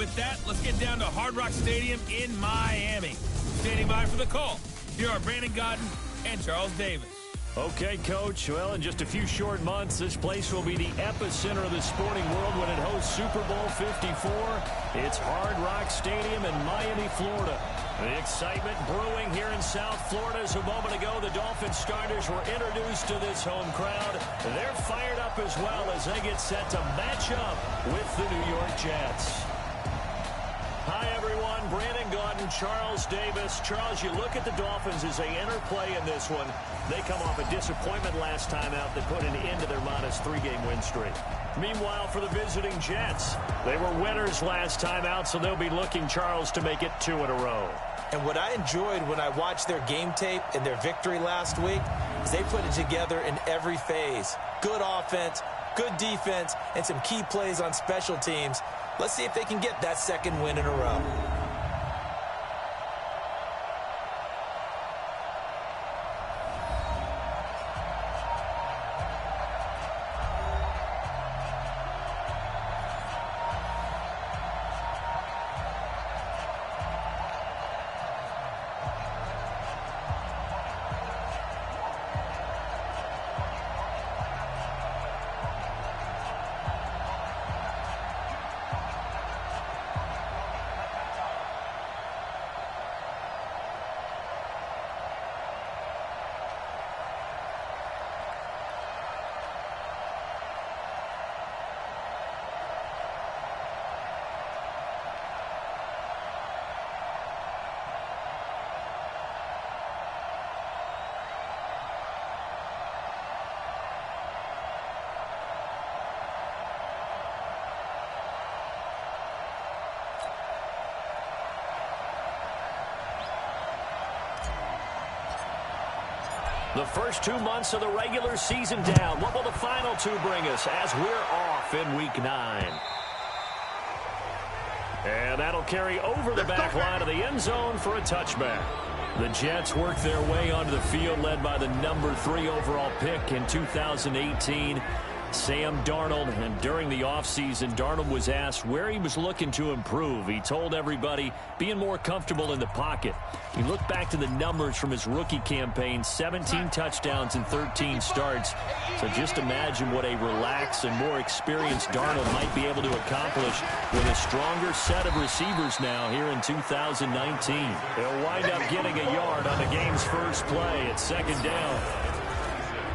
With that, let's get down to Hard Rock Stadium in Miami. Standing by for the call, here are Brandon Gaudin and Charles Davis. Okay, Coach. Well, in just a few short months, this place will be the epicenter of the sporting world when it hosts Super Bowl 54. It's Hard Rock Stadium in Miami, Florida. The excitement brewing here in South Florida as a moment ago the Dolphins starters were introduced to this home crowd. They're fired up as well as they get set to match up with the New York Jets. Hi, everyone. Brandon Gaudin, Charles Davis. Charles, you look at the Dolphins as they enter play in this one. They come off a disappointment last time out that put an end to their modest 3-game win streak. Meanwhile, for the visiting Jets, they were winners last time out, so they'll be looking, Charles, to make it 2 in a row. And what I enjoyed when I watched their game tape and their victory last week is they put it together in every phase. Good offense, good defense, and some key plays on special teams. Let's see if they can get that second win in a row. The first 2 months of the regular season down. What will the final 2 bring us as we're off in Week 9? And that'll carry over the back line of the end zone for a touchback. The Jets work their way onto the field led by the number 3 overall pick in 2018, Sam Darnold. And during the offseason, Darnold was asked where he was looking to improve. He told everybody being more comfortable in the pocket. He looked back to the numbers from his rookie campaign, 17 touchdowns and 13 starts. So just imagine what a relaxed and more experienced Darnold might be able to accomplish with a stronger set of receivers now here in 2019. He'll wind up getting a yard on the game's first play at second down.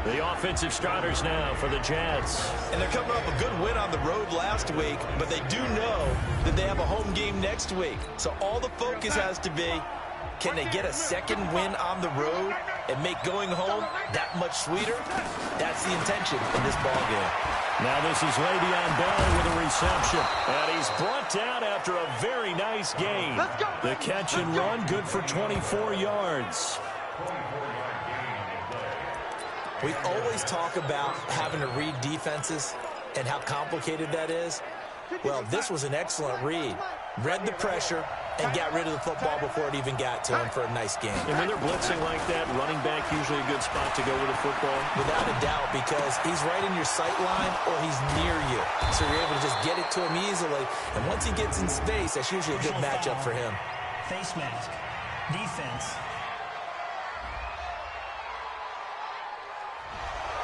The offensive starters now for the Jets. And they're coming off a good win on the road last week, but they do know that they have a home game next week. So all the focus has to be, can they get a second win on the road and make going home that much sweeter? That's the intention in this ballgame. Now this is Le'Veon Bell with a reception. And he's brought down after a very nice game. The catch and run, good for 24 yards. We always talk about having to read defenses and how complicated that is. Well, this was an excellent read. Read the pressure and got rid of the football before it even got to him for a nice game. And when they're blitzing like that, running back usually a good spot to go with the football? Without a doubt, because he's right in your sight line or he's near you. So you're able to just get it to him easily. And once he gets in space, that's usually a good matchup for him. Face mask. Defense.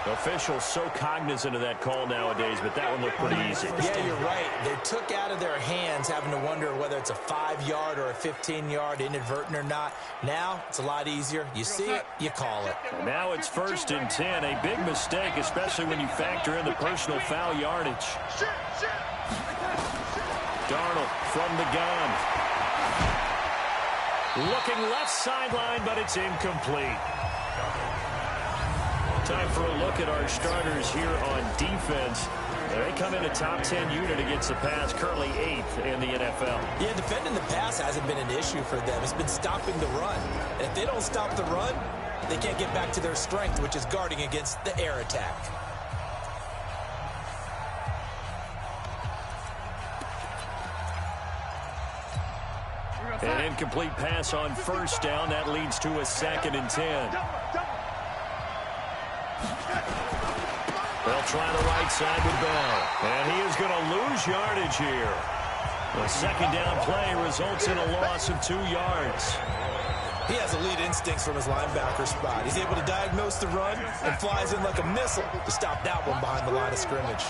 Officials so cognizant of that call nowadays, but that one looked pretty easy. Yeah, you're right. They took out of their hands having to wonder whether it's a 5-yard or a 15-yard, inadvertent or not. Now, it's a lot easier. You see it, you call it. And now it's 1st and 10. A big mistake, especially when you factor in the personal foul yardage. Darnold from the gun. Looking left sideline, but it's incomplete. Time for a look at our starters here on defense. They come in a top 10 unit against the pass, currently 8th in the NFL. Yeah, defending the pass hasn't been an issue for them. It's been stopping the run. And if they don't stop the run, they can't get back to their strength, which is guarding against the air attack. An incomplete pass on 1st down. That leads to a 2nd and 10. They'll try the right side with Bell. And he is going to lose yardage here. A second down play results in a loss of 2 yards. He has elite instincts from his linebacker spot. He's able to diagnose the run and flies in like a missile to stop that one behind the line of scrimmage.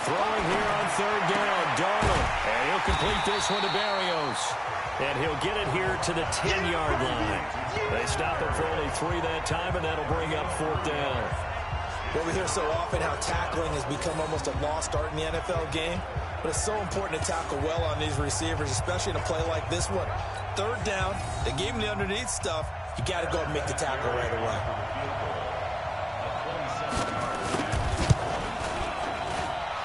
Throwing here on third down, Darnold. And he'll complete this one to Barrios. And he'll get it here to the 10-yard line. They stop him for only 3 that time, and that'll bring up fourth down. Well, we hear so often how tackling has become almost a lost art in the NFL game. But it's so important to tackle well on these receivers, especially in a play like this one. Third down, they gave him the underneath stuff. You got to go and make the tackle right away.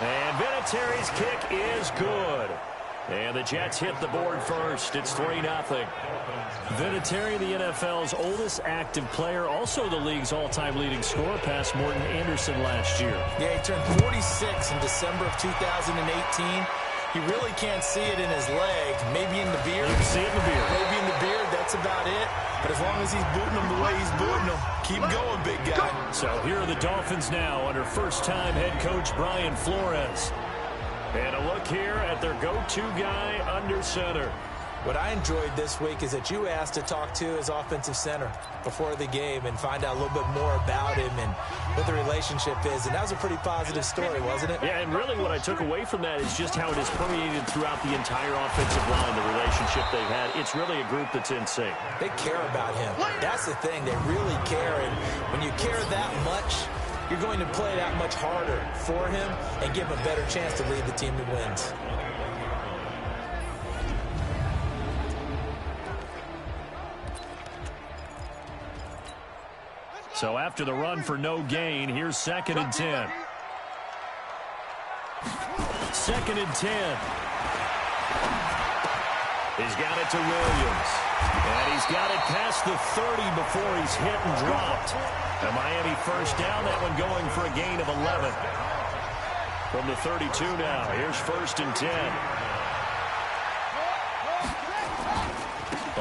And Vinatieri's kick is good. And the Jets hit the board first. It's 3-0. Vinatieri, the NFL's oldest active player, also the league's all-time leading scorer, past Morton Anderson last year. Yeah, he turned 46 in December of 2018. He really can't see it in his leg. Maybe in the beard. You can see it in the beard. Maybe in the beard, that's about it. But as long as he's booting them the way he's booting them, keep going, big guy. So here are the Dolphins now under first-time head coach Brian Flores. And a look here at their go-to guy under center. What I enjoyed this week is that you asked to talk to his offensive center before the game and find out a little bit more about him and what the relationship is. And that was a pretty positive story, wasn't it? Yeah, and really what I took away from that is just how it is permeated throughout the entire offensive line, the relationship they've had. It's really a group that's in sync. They care about him. That's the thing. They really care. And when you care that much, you're going to play that much harder for him and give him a better chance to lead the team to wins. So after the run for no gain, here's 2nd and 10. 2nd and 10. He's got it to Williams. And he's got it past the 30 before he's hit and dropped. A Miami first down, that one going for a gain of 11. From the 32 now, here's 1st and 10.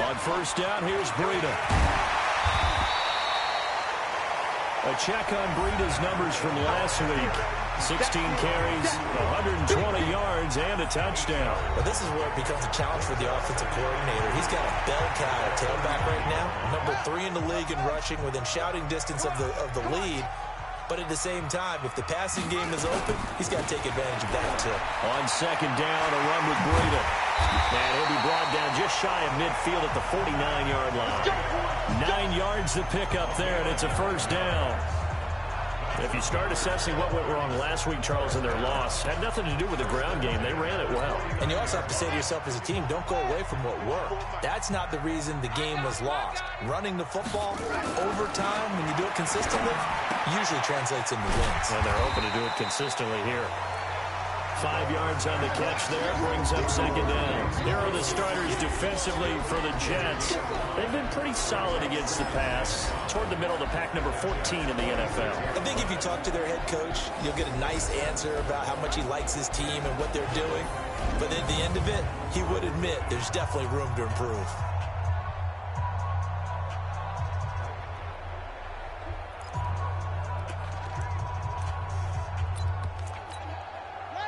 On first down, here's Breida. A check on Breida's numbers from last week. 16 carries, 120 yards, and a touchdown. Well, this is where it becomes a challenge for the offensive coordinator. He's got a bell cow tailback right now, number 3 in the league in rushing, within shouting distance of the lead. But at the same time, if the passing game is open, he's got to take advantage of that, too. On second down, a run with Breida. And he'll be brought down just shy of midfield at the 49-yard line. 9 yards to pick up there, and it's a first down. If you start assessing what went wrong last week, Charles, in their loss, had nothing to do with the ground game. They ran it well. And you also have to say to yourself as a team, don't go away from what worked. That's not the reason the game was lost. Running the football over time, when you do it consistently, usually translates into wins. And they're hoping to do it consistently here. 5 yards on the catch there, brings up second down. Here are the starters defensively for the Jets. They've been pretty solid against the pass. Toward the middle of the pack, number 14 in the NFL. I think if you talk to their head coach, you'll get a nice answer about how much he likes his team and what they're doing. But at the end of it, he would admit there's definitely room to improve.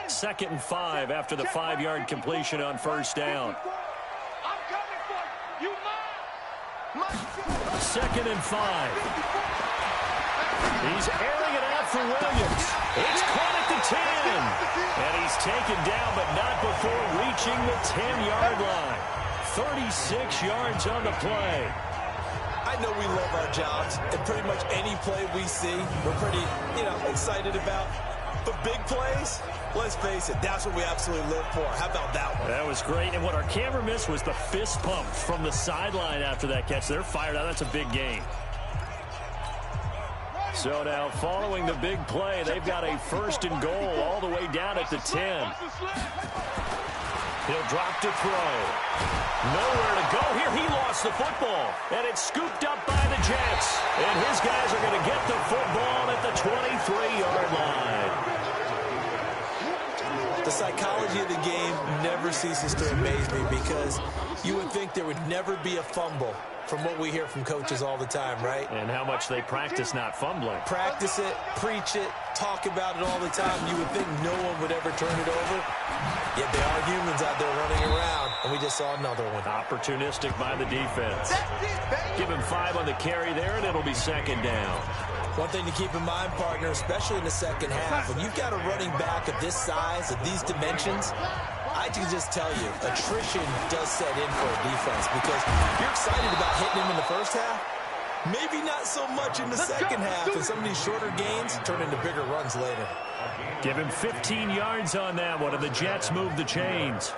Second and 5 after the 5-yard completion on first down. Second and 5. He's airing it out for Williams. It's caught at the 10. And he's taken down, but not before reaching the 10-yard line. 36 yards on the play. I know we love our jobs, and pretty much any play we see, we're pretty, excited about. But big plays, let's face it, that's what we absolutely live for. How about that one? That was great. And what our camera missed was the fist pump from the sideline after that catch. They're fired out. That's a big gain. So now following the big play, they've got a 1st and goal all the way down at the 10. He'll drop to throw. Nowhere to go here. He lost the football. And it's scooped up by the Jets. And his guys are going to get the football at the 23-yard line. The psychology of the game never ceases to amaze me because you would think there would never be a fumble from what we hear from coaches all the time, right? And how much they practice not fumbling. Practice it, preach it, talk about it all the time. You would think no one would ever turn it over. Yet they are humans out there running around, and we just saw another one. Opportunistic by the defense. Give him 5 on the carry there, and it'll be second down. One thing to keep in mind, partner, especially in the second half, when you've got a running back of this size, of these dimensions, I can just tell you, attrition does set in for a defense because you're excited about hitting him in the first half. Maybe not so much in the second half, and some of these shorter gains turn into bigger runs later. Give him 15 yards on that one, and the Jets move the chains.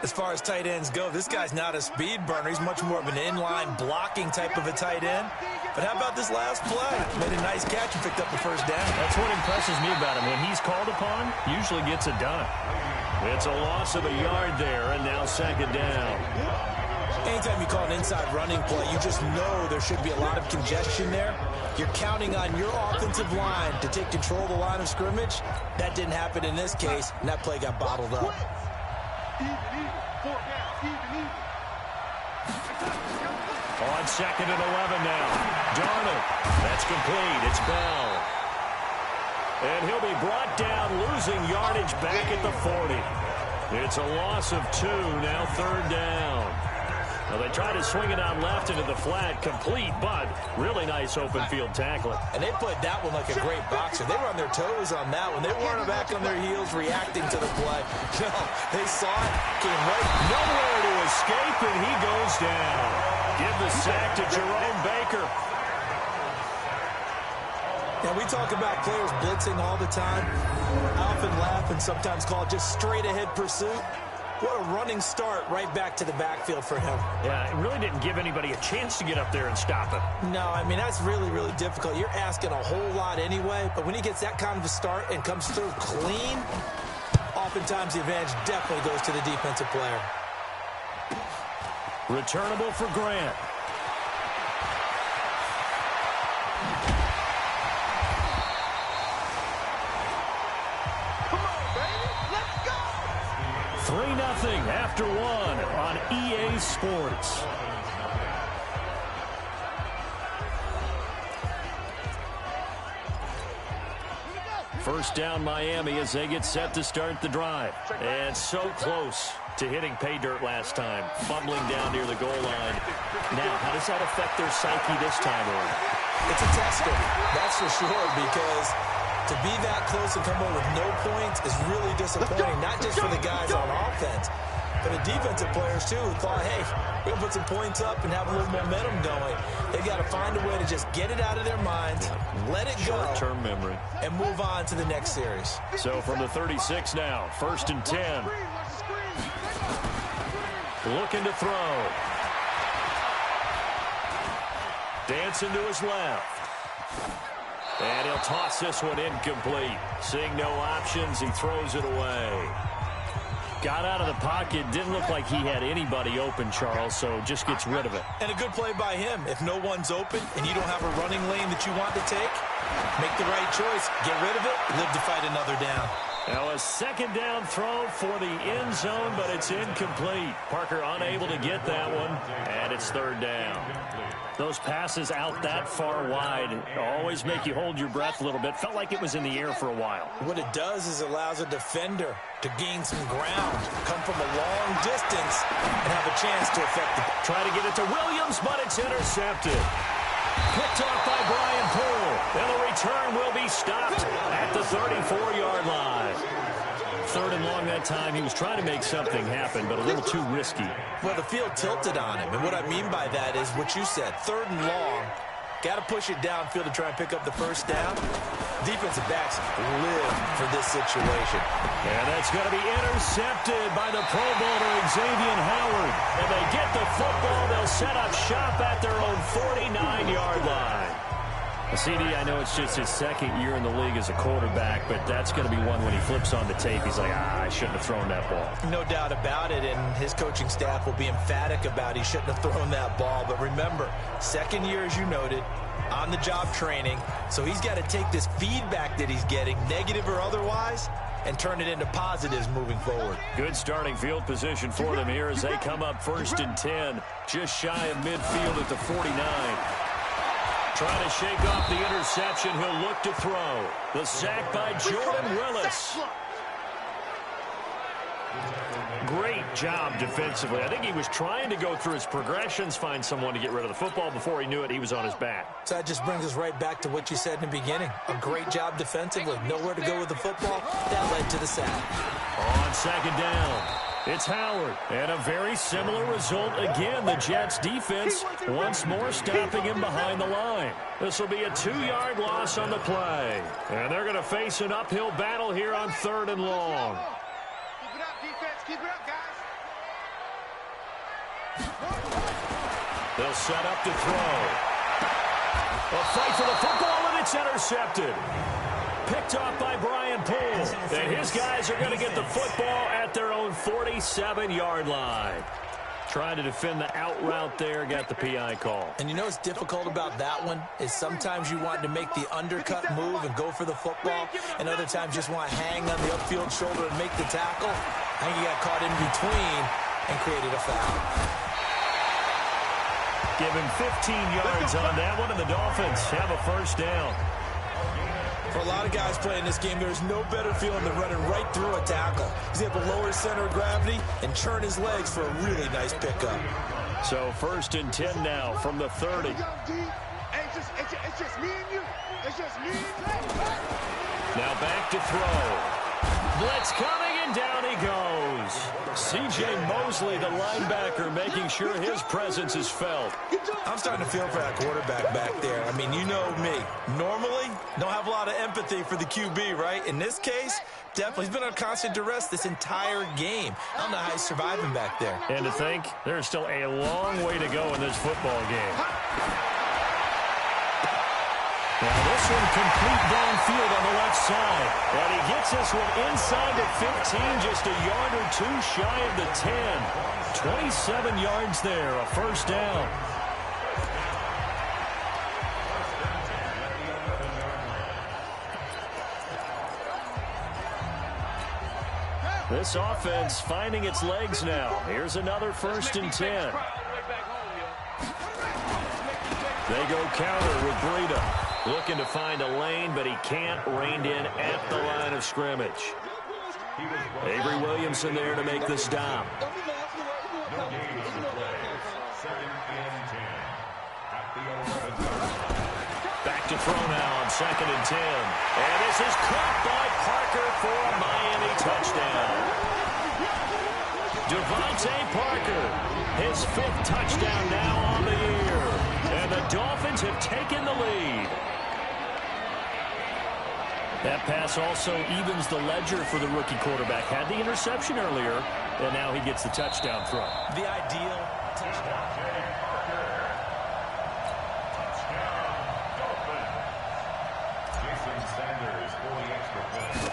As far as tight ends go, this guy's not a speed burner. He's much more of an inline blocking type of a tight end. But how about this last play? Made a nice catch and picked up the first down. That's what impresses me about him. When he's called upon, usually gets it done. It's a loss of a yard there, and now second down. Anytime you call an inside running play, you just know there should be a lot of congestion there. You're counting on your offensive line to take control of the line of scrimmage. That didn't happen in this case, and that play got bottled up. On second and 11 now. Darnold. That's complete. It's Bell. And he'll be brought down, losing yardage back at the 40. It's a loss of 2, now third down. Well, they tried to swing it out left into the flat, complete, but really nice open field tackling. And they played that one like a great boxer. They were on their toes on that one. They weren't back on their heels reacting to the play. No, they saw it, came right. Nowhere to escape, and he goes down. Give the sack to Jerome Baker. And we talk about players blitzing all the time. I often laugh and sometimes call it just straight-ahead pursuit. What a running start right back to the backfield for him. Yeah, it really didn't give anybody a chance to get up there and stop him. No, I mean, that's really, really difficult. You're asking a whole lot anyway, but when he gets that kind of a start and comes through clean, oftentimes the advantage definitely goes to the defensive player. Returnable for Grant. Come on, baby. Let's go. 3-0 after 1 on EA Sports. First down Miami as they get set to start the drive. And so close to hitting pay dirt last time. Fumbling down near the goal line. Now, how does that affect their psyche this time around? It's a tester, that's for sure, because to be that close and come away with no points is really disappointing, not just for the guys on offense, but the defensive players, too, who thought, hey, we're going to put some points up and have a little momentum going. They've got to find a way to just get it out of their minds, let it go, short-term memory, and move on to the next series. So from the 36 now, 1st and 10. Looking to throw. Dancing to his left. And he'll toss this one incomplete. Seeing no options, he throws it away. Got out of the pocket. Didn't look like he had anybody open, Charles, so just gets rid of it. And a good play by him. If no one's open and you don't have a running lane that you want to take, make the right choice. Get rid of it. Live to fight another down. Now a second down throw for the end zone, but it's incomplete. Parker unable to get that one, and it's third down. Those passes out that far wide always make you hold your breath a little bit. Felt like it was in the air for a while. What it does is allows a defender to gain some ground, come from a long distance, and have a chance to affect the... Try to get it to Williams, but it's intercepted. Picked off by Brian Poole. And the return will be stopped at the 34-yard line. Third and long that time. He was trying to make something happen, but a little too risky. Well, the field tilted on him, and what I mean by that is what you said. 3rd and long. Got to push it downfield to try and pick up the first down. Defensive backs live for this situation. And that's going to be intercepted by the Pro Bowler Xavier Howard. And they get the football. They'll set up shop at their own 49-yard line. CD, I know it's just his second year in the league as a quarterback, but that's going to be one when he flips on the tape. He's like, I shouldn't have thrown that ball. No doubt about it, and his coaching staff will be emphatic about he shouldn't have thrown that ball. But remember, second year, as you noted, on-the-job training, so he's got to take this feedback that he's getting, negative or otherwise, and turn it into positives moving forward. Good starting field position for them here as they come up 1st and 10, just shy of midfield at the 49. Trying to shake off the interception. He'll look to throw. The sack by Jordan Willis. Great job defensively. I think he was trying to go through his progressions, find someone to get rid of the football. Before he knew it, he was on his back. So that just brings us right back to what you said in the beginning. A great job defensively. Nowhere to go with the football. That led to the sack. On 2nd down, it's Howard. And a very similar result again. The Jets defense once more stopping him behind the line. This will be a 2-yard loss on the play. And they're going to face an uphill battle here on 3rd and long. Keep it up, guys. They'll set up to throw. A fight for the football, and it's intercepted. Picked off by Brian Poole. And his guys are going to get the football at their own 47-yard line. Trying to defend the out route there, got the PI call. And you know what's difficult about that one is sometimes you want to make the undercut move and go for the football, and other times just want to hang on the upfield shoulder and make the tackle. I think he got caught in between and created a foul. Give him 15 yards on that one, and the Dolphins have a 1st down. For a lot of guys playing this game, there's no better feeling than running right through a tackle. He's able to lower his center of gravity and churn his legs for a really nice pickup. So 1st and 10 now from the 30. It's just me and you. It's just me and you. Now back to throw. Blitz coming, and down he goes. C.J. Mosley, the linebacker, making sure his presence is felt. I'm starting to feel for that quarterback back there. I mean, you know me. Normally, don't have a lot of empathy for the QB, right? In this case, definitely. He's been on constant duress this entire game. I don't know how he's surviving back there. And to think, there's still a long way to go in this football game. Now this one complete downfield on the left side. And he gets this one inside the 15, just a yard or 2 shy of the 10. 27 yards there, a 1st down. This offense finding its legs now. Here's another 1st and 10. They go counter with Breida. Looking to find a lane, but he can't. Reined in at the line of scrimmage. Avery Williamson there to make the stop. Back to throw now on 2nd and 10. And this is caught by Parker for a Miami touchdown. Devontae Parker, his 5th touchdown now on the year. And the Dolphins have taken the lead. That pass also evens the ledger for the rookie quarterback. Had the interception earlier, and now he gets the touchdown throw. The ideal touchdown.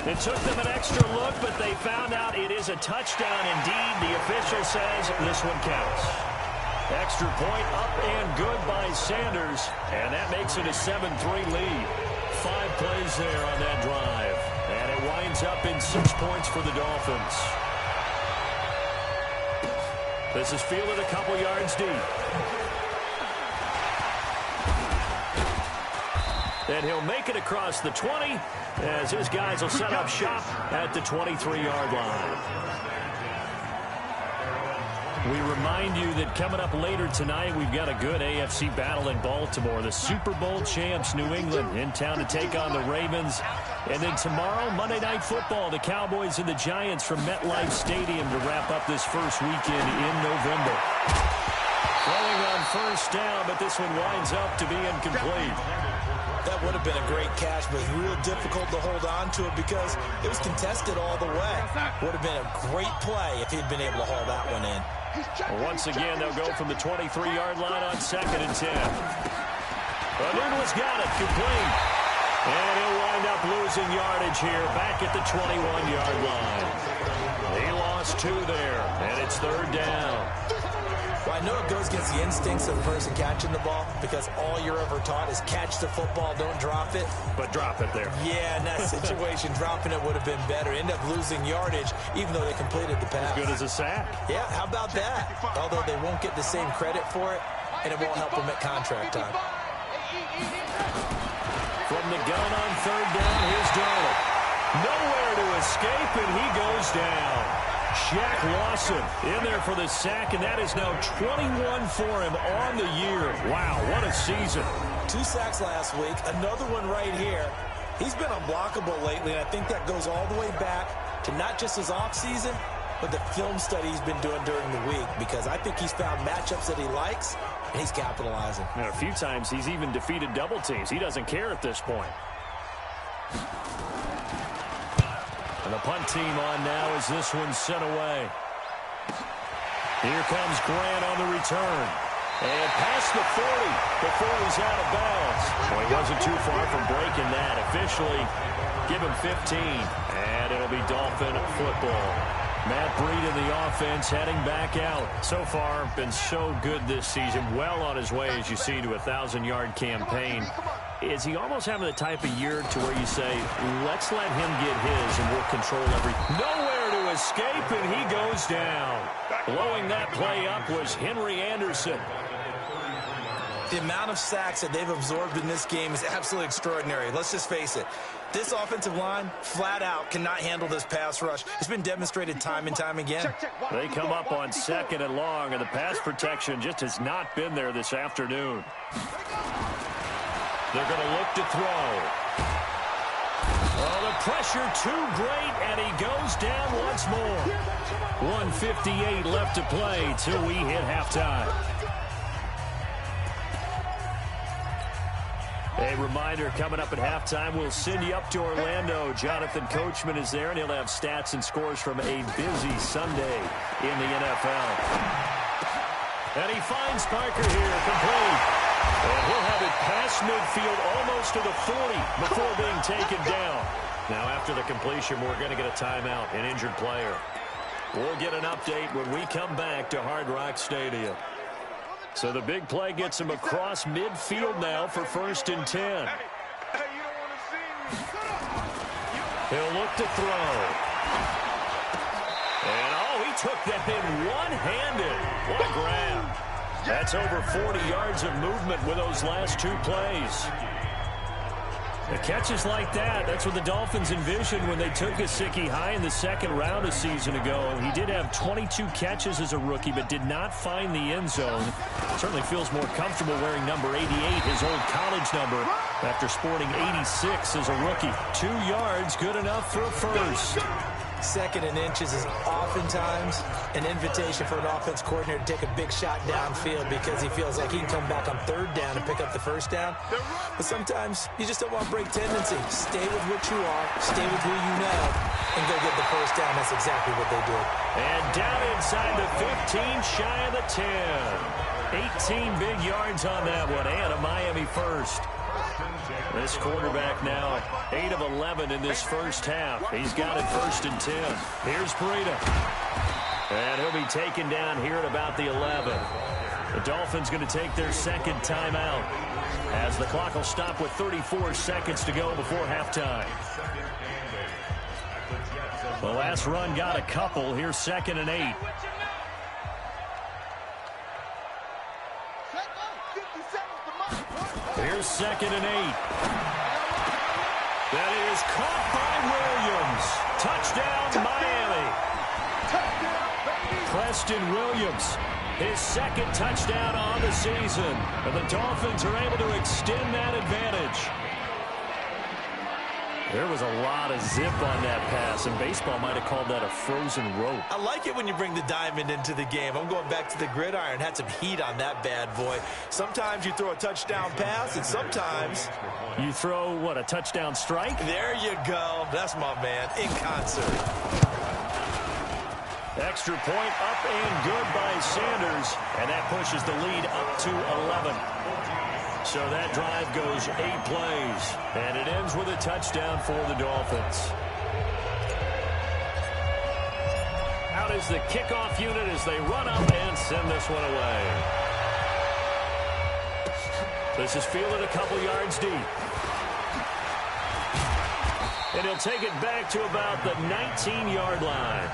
It took them an extra look, but they found out it is a touchdown indeed. The official says this one counts. Extra point up and good by Sanders, and that makes it a 7-3 lead. 5 plays there on that drive, and it winds up in 6 points for the Dolphins. This is fielded a couple yards deep. And he'll make it across the 20 as his guys will set up shop at the 23-yard line. We remind you that coming up later tonight, we've got a good AFC battle in Baltimore. The Super Bowl champs, New England, in town to take on the Ravens. And then tomorrow, Monday Night Football, the Cowboys and the Giants from MetLife Stadium to wrap up this first weekend in November. Throwing on 1st down, but this one winds up to be incomplete. That would have been a great catch, but it was real difficult to hold on to it because it was contested all the way. Would have been a great play if he'd been able to haul that one in. Once again, they'll go from the 23-yard line on 2nd and 10. Anuno's got it, complete. And he'll wind up losing yardage here back at the 21-yard line. He lost 2 there, and it's 3rd down. Well, I know it goes against the instincts of the person catching the ball because all you're ever taught is catch the football, don't drop it. But drop it there. Yeah, in that situation, dropping it would have been better. End up losing yardage, even though they completed the pass. As good as a sack. Yeah, how about that? Although they won't get the same credit for it, and it won't help them at contract time. From the gun on third down, here's Darnold. Nowhere to escape, and he goes down. Shaq Lawson in there for the sack, and that is now 21 for him on the year. Wow, what a season. 2 sacks last week, another one right here. He's been unblockable lately, and I think that goes all the way back to not just his offseason, but the film study he's been doing during the week, because I think he's found matchups that he likes, and he's capitalizing. And a few times he's even defeated double teams. He doesn't care at this point. And the punt team on now as this one's sent away. Here comes Grant on the return. And past the 40 before he's out of bounds. Well, he wasn't too far from breaking that. Officially, give him 15. And it'll be Dolphin football. Matt Breed in the offense heading back out. So far, been so good this season. Well on his way, as you see, to a 1,000-yard campaign. Is he almost having the type of year to where you say, let's let him get his and we'll control everything? Nowhere to escape, and he goes down. Blowing that play up was Henry Anderson. The amount of sacks that they've absorbed in this game is absolutely extraordinary. Let's just face it. This offensive line, flat out, cannot handle this pass rush. It's been demonstrated time and time again. They come up on 2nd and long, and the pass protection just has not been there this afternoon. They're going to look to throw. Oh, the pressure too great, and he goes down once more. 1:58 left to play till we hit halftime. A reminder, coming up at halftime, we'll send you up to Orlando. Jonathan Coachman is there, and he'll have stats and scores from a busy Sunday in the NFL. And he finds Parker here, complete. And he'll have it past midfield, almost to the 40, before being taken down. Now, after the completion, we're going to get a timeout, an injured player. We'll get an update when we come back to Hard Rock Stadium. So the big play gets him across midfield now for 1st and 10. He'll look to throw. And, oh, he took that in one-handed. What a grab. That's over 40 yards of movement with those last 2 plays. The catches like that, that's what the Dolphins envisioned when they took Gesicki high in the 2nd round a season ago. He did have 22 catches as a rookie, but did not find the end zone. Certainly feels more comfortable wearing number 88, his old college number, after sporting 86 as a rookie. 2 yards, good enough for a first. 2nd and inches is oftentimes an invitation for an offense coordinator to take a big shot downfield because he feels like he can come back on 3rd down and pick up the 1st down. But sometimes you just don't want to break tendency. Stay with what you are, stay with who you know, and go get the 1st down. That's exactly what they did. And down inside the 15, shy of the 10. 18 big yards on that one, and a Miami first. This quarterback now 8 of 11 in this first half. He's got it 1st and 10. Here's Breida. And he'll be taken down here at about the 11. The Dolphins going to take their 2nd timeout as the clock will stop with 34 seconds to go before halftime. The last run got a couple. Here's 2nd and 8. Here's 2nd and 8. That is caught by Williams. Touchdown, Miami. Preston Williams, his 2nd touchdown on the season. And the Dolphins are able to extend that advantage. There was a lot of zip on that pass, and baseball might have called that a frozen rope. I like it when you bring the diamond into the game. I'm going back to the gridiron. Had some heat on that bad boy. Sometimes you throw a touchdown pass, and sometimes you throw, what, a touchdown strike? There you go. That's my man, in concert. Extra point up and good by Sanders, and that pushes the lead up to 11. So that drive goes 8 plays, and it ends with a touchdown for the Dolphins. Out is the kickoff unit as they run up and send this one away. This is fielded a couple yards deep. And he'll take it back to about the 19-yard line.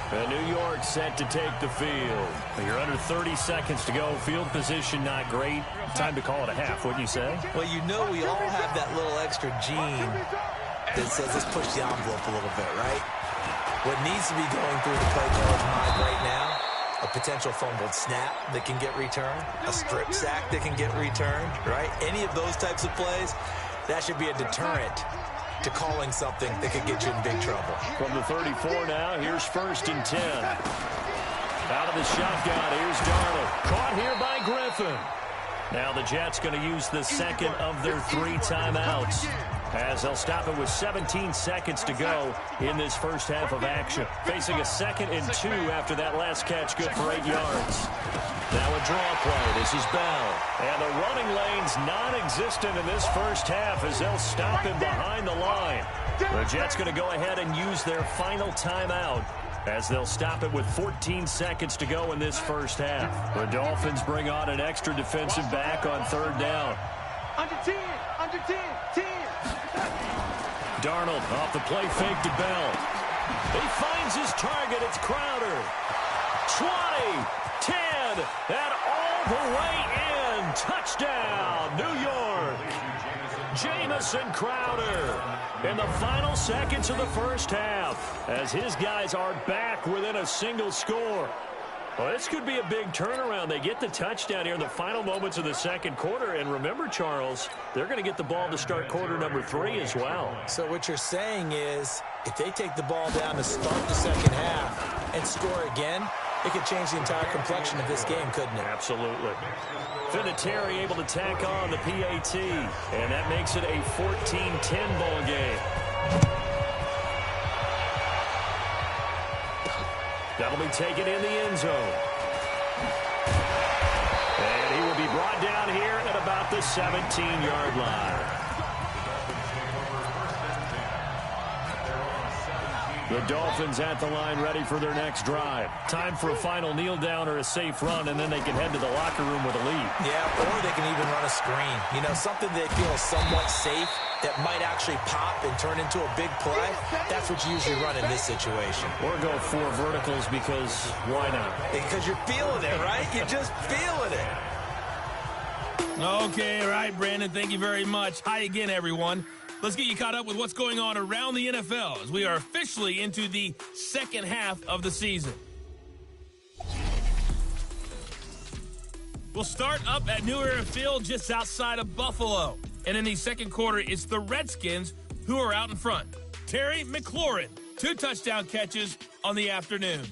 And New York set to take the field. You're under 30 seconds to go. Field position not great. Time to call it a half, wouldn't you say? Well, you know we all have that little extra gene that says let's push the envelope a little bit, right? What needs to be going through the play caller's mind right now, a potential fumbled snap that can get returned, a strip sack that can get returned, right? Any of those types of plays, that should be a deterrent to calling something that could get you in big trouble. From the 34 now, here's 1st and 10. Out of the shotgun, here's Darnold. Caught here by Griffin. Now the Jets going to use the second of their 3 timeouts, as they'll stop it with 17 seconds to go in this first half of action. Facing a 2nd and 2 after that last catch, good for 8 yards. Now a draw play. This is Bell. And the running lane's non-existent in this first half as they'll stop him behind the line. The Jets going to go ahead and use their final timeout as they'll stop it with 14 seconds to go in this first half. The Dolphins bring on an extra defensive back on 3rd down. Under 10, 10. Darnold off the play fake to Bell. He finds his target. It's Crowder. 20, 10, and all the way in. Touchdown, New York. Jamison Crowder in the final seconds of the first half as his guys are back within a single score. Well, this could be a big turnaround. They get the touchdown here in the final moments of the second quarter. And remember, Charles, they're going to get the ball to start quarter number 3 as well. So what you're saying is if they take the ball down to start the second half and score again, it could change the entire complexion of this game, couldn't it? Absolutely. Vinatieri able to tack on the PAT, and that makes it a 14-10 ball game. That'll be taken in the end zone. And he will be brought down here at about the 17-yard line. The Dolphins at the line ready for their next drive. Time for a final kneel down or a safe run, and then they can head to the locker room with a lead. Yeah, or they can even run a screen. You know, something they feel is somewhat safe that might actually pop and turn into a big play. That's what you usually run in this situation. Or go 4 verticals because why not? Because you're feeling it, right? You're just feeling it. Okay, all right, Brandon, thank you very much. Hi again, everyone. Let's get you caught up with what's going on around the NFL as we are officially into the second half of the season. We'll start up at New Era Field just outside of Buffalo. And in the second quarter, it's the Redskins who are out in front. Terry McLaurin, 2 touchdown catches on the afternoon.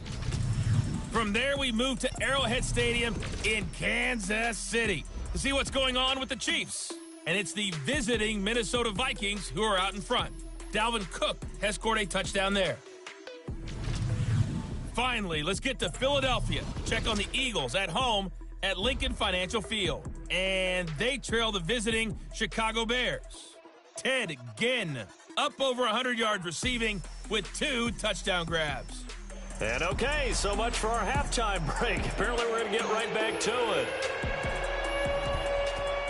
From there, we move to Arrowhead Stadium in Kansas City to see what's going on with the Chiefs. And it's the visiting Minnesota Vikings who are out in front. Dalvin Cook has scored a touchdown there. Finally, let's get to Philadelphia. Check on the Eagles at home at Lincoln Financial Field. And they trail the visiting Chicago Bears. Ted Ginn up over 100 yards receiving with 2 touchdown grabs. And okay, so much for our halftime break. Apparently we're going to get right back to it.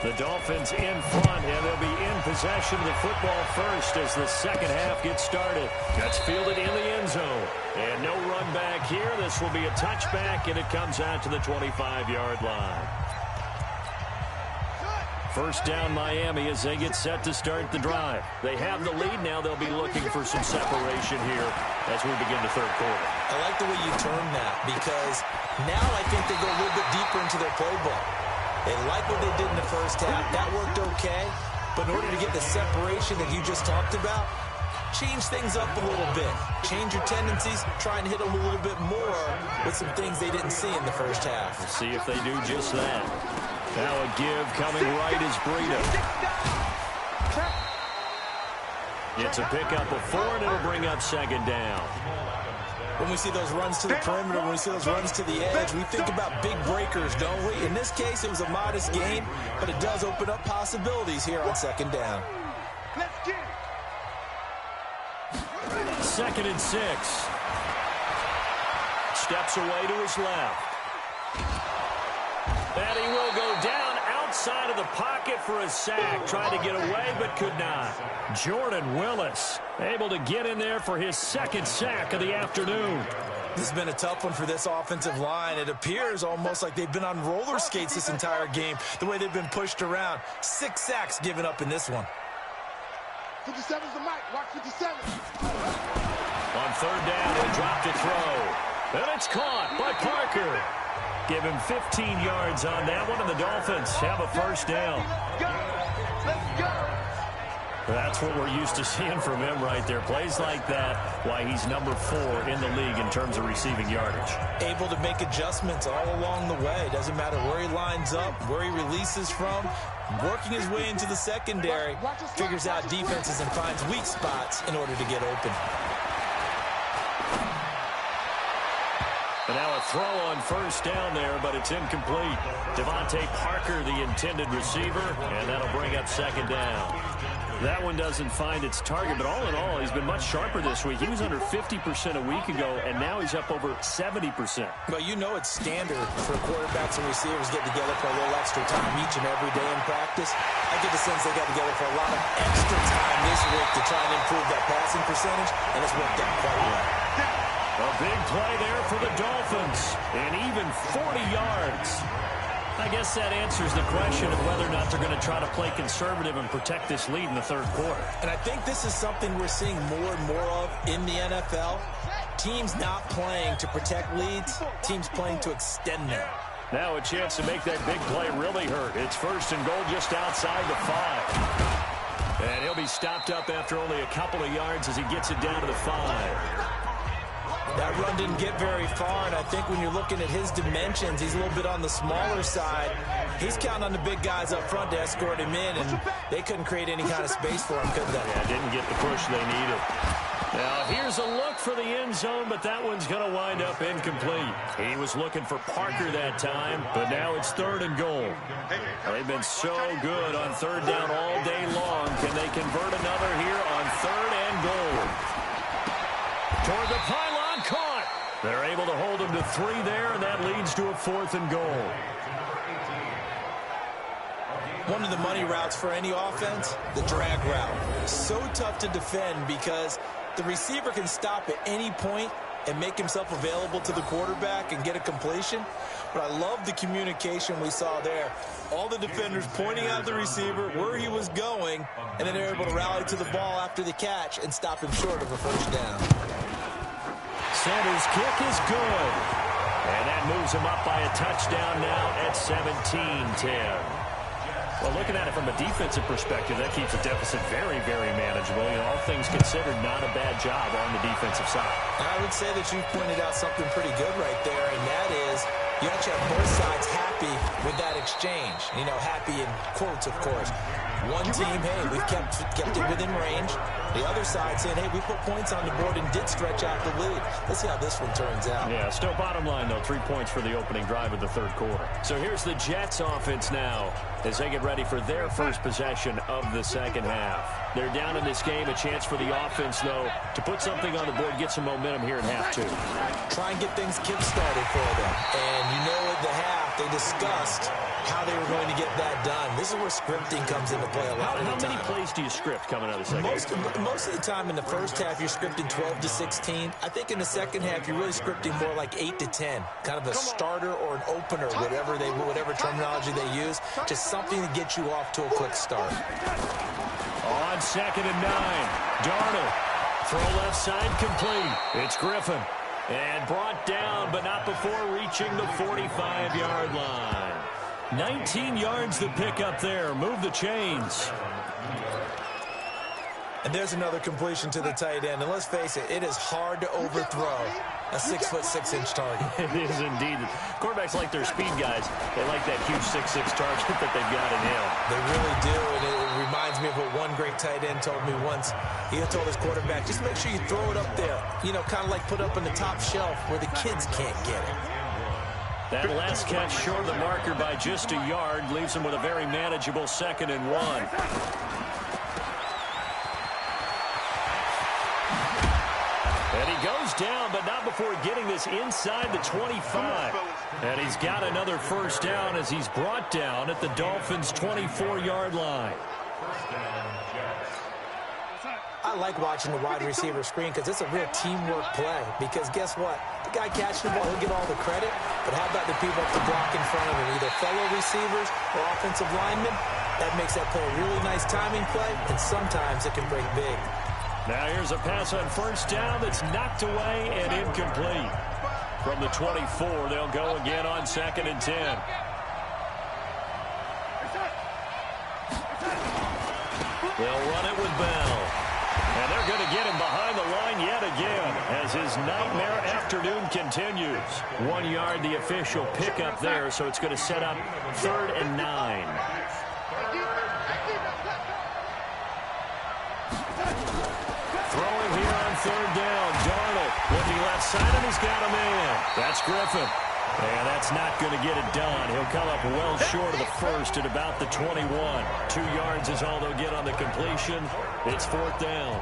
The Dolphins in front, and they'll be in possession of the football first as the second half gets started. That's fielded in the end zone. And no run back here. This will be a touchback, and it comes out to the 25-yard line. First down Miami as they get set to start the drive. They have the lead now. They'll be looking for some separation here as we begin the third quarter. I like the way you term that because now I think they go a little bit deeper into their playbook. They like what they did in the first half. That worked okay. But in order to get the separation that you just talked about, change things up a little bit. Change your tendencies. Try and hit them a little bit more with some things they didn't see in the first half. We'll see if they do just that. Now a give coming right is Breida. It's a pickup of 4, and it'll bring up second down. When we see those runs to the perimeter, when we see those runs to the edge, we think about big breakers, don't we? In this case, it was a modest gain, but it does open up possibilities here on second down. Let's get it. 2nd and 6. Steps away to his left. And he will go down outside of the pocket for a sack. Tried to get away, but could not. Jordan Willis able to get in there for his 2nd sack of the afternoon. This has been a tough one for this offensive line. It appears almost like they've been on roller skates this entire game, the way they've been pushed around. 6 sacks given up in this one. 57's the mic. Watch 57. On 3rd down, he'll drop to throw. And it's caught by Parker. Give him 15 yards on that one, and the Dolphins have a 1st down. Let's go. That's what we're used to seeing from him right there. Plays like that, why he's number 4 in the league in terms of receiving yardage. Able to make adjustments all along the way. Doesn't matter where he lines up, where he releases from. Working his way into the secondary. Figures out defenses and finds weak spots in order to get open. And now a throw on 1st down there, but it's incomplete. Devontae Parker, the intended receiver, and that'll bring up 2nd down. That one doesn't find its target, but all in all, he's been much sharper this week. He was under 50% a week ago, and now he's up over 70%. Well, you know it's standard for quarterbacks and receivers getting together for a little extra time each and every day in practice. I get the sense they got together for a lot of extra time this week to try and improve that passing percentage, and it's worked out quite well. A big play there for the Dolphins, and even 40 yards. I guess that answers the question of whether or not they're going to try to play conservative and protect this lead in the 3rd quarter. And I think this is something we're seeing more and more of in the NFL. Teams not playing to protect leads, teams playing to extend them. Now a chance to make that big play really hurt. It's 1st and goal just outside the 5. And he'll be stopped up after only a couple of yards as he gets it down to the 5. That run didn't get very far, and I think when you're looking at his dimensions, he's a little bit on the smaller side. He's counting on the big guys up front to escort him in, and they couldn't create any kind of space for him, could they? Yeah, didn't get the push they needed. Now, here's a look for the end zone, but that one's going to wind up incomplete. He was looking for Parker that time, but now it's 3rd and goal. They've been so good on 3rd down all day long. Can they convert another here on 3rd and goal? Toward the pylon, caught. They're able to hold him to 3 there, and that leads to a 4th and goal. One of the money routes for any offense, the drag route. So tough to defend because the receiver can stop at any point and make himself available to the quarterback and get a completion. But I love the communication we saw there. All the defenders pointing out the receiver, where he was going, and then they're able to rally to the ball after the catch and stop him short of a 1st down. Sanders' kick is good. And that moves him up by a touchdown now at 17-10. Well, looking at it from a defensive perspective, that keeps the deficit very, very manageable. You know, all things considered, not a bad job on the defensive side. I would say that you've pointed out something pretty good right there, and that is you actually have both sides happy with that exchange. You know, happy in quotes, of course. One team, hey, we've kept it within range. The other side saying, hey, we put points on the board and did stretch out the lead. Let's see how this one turns out. Yeah, still bottom line, though, 3 points for the opening drive of the 3rd quarter. So here's the Jets offense now as they get ready for their first possession of the 2nd half. They're down in this game. A chance for the offense, though, to put something on the board, get some momentum here in half 2. Try and get things kick-started for them. And you know at the half, they discussed how they were going to get that done. This is where scripting comes into play a lot of the time. How many plays do you script coming out of the 2nd half? Most of the time in the 1st half, you're scripting 12 to 16. I think in the 2nd half, you're really scripting more like 8 to 10. Kind of a starter or an opener, whatever terminology they use. Just something to get you off to a quick start. On 2nd and 9, Darnold. Throw left side complete. It's Griffin. And brought down, but not before reaching the 45-yard line. 19 yards to pick up there. Move the chains. And there's another completion to the tight end. And let's face it, it is hard to overthrow a 6'6" target. It is indeed. Quarterbacks like their speed guys. They like that huge 6'6" target that they've got in him. They really do. And it reminds me of what one great tight end told me once. He told his quarterback, just make sure you throw it up there. You know, kind of like put up on the top shelf where the kids can't get it. That last catch short of the marker by just a yard leaves him with a very manageable 2nd and 1. down, but not before getting this inside the 25. And he's got another first down as he's brought down at the Dolphins' 24-yard line. I like watching the wide receiver screen because it's a real teamwork play. Because guess what? The guy catching the ball, he'll get all the credit. But how about the people up the block in front of him, either fellow receivers or offensive linemen? That makes that play a really nice timing play, and sometimes it can break big. Now here's a pass on first down that's knocked away and incomplete. From the 24, they'll go again on 2nd and 10. They'll run it with Bell. And they're going to get him behind the line yet again as his nightmare afternoon continues. 1 yard, the official pickup there, so it's going to set up 3rd and 9. Throwing here on 3rd down. Darnold looking left side, and he's got a man. That's Griffin. And that's not going to get it done. He'll come up well short of the first at about the 21. 2 yards is all they'll get on the completion. It's 4th down.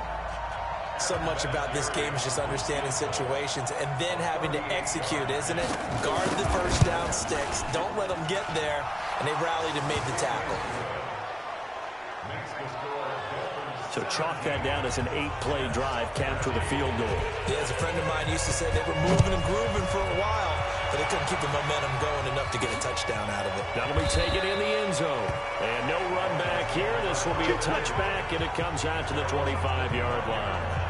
So much about this game is just understanding situations and then having to execute, isn't it? Guard the first down sticks. Don't let them get there. And they rallied and made the tackle. So chalk that down as an 8-play drive capped with a field goal. Yeah, as a friend of mine used to say, they were moving and grooving for a while, but they couldn't keep the momentum going enough to get a touchdown out of it. That'll be taken in the end zone. And no run back here. This will be a touchback, and it comes out to the 25-yard line.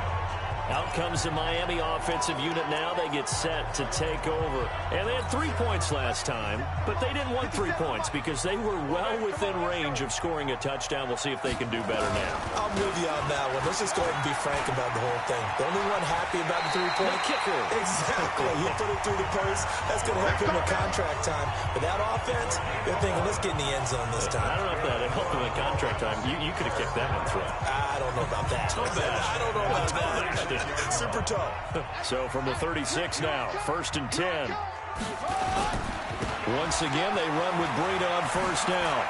Out comes the Miami offensive unit now. They get set to take over. And they had 3 points last time, but they didn't want 3 points because they were well within range of scoring a touchdown. We'll see if they can do better now. I'm with you on that one. Let's just go ahead and be frank about the whole thing. The only one happy about the 3-point kicker. Exactly. He put it through the post. That's going to help him with contract time. But that offense, they're thinking, let's get in the end zone this time. I don't know if that helped him with contract time. You could have kicked that one through. I don't know about that. I don't know about that. Super tough. So from the 36 now, 1st and 10. Once again, they run with Breida on first down.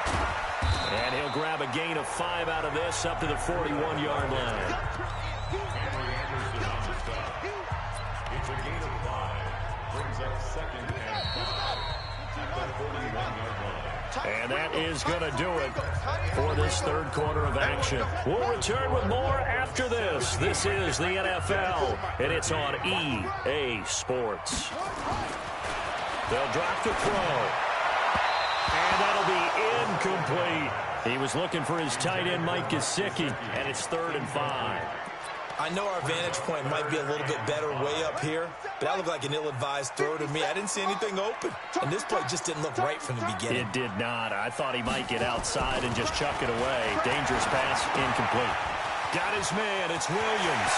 And he'll grab a gain of 5 out of this up to the 41-yard line. It's a gain of 5. Brings up 2nd and 5 at the 41-yard line. And that is going to do it for this 3rd quarter of action. We'll return with more after this. This is the NFL, and it's on EA Sports. They'll drop the throw. And that'll be incomplete. He was looking for his tight end, Mike Gesicki, and it's 3rd and 5. I know our vantage point might be a little bit better way up here, but that looked like an ill-advised throw to me. I didn't see anything open, and this play just didn't look right from the beginning. It did not. I thought he might get outside and just chuck it away. Dangerous pass, incomplete. Got his man. It's Williams.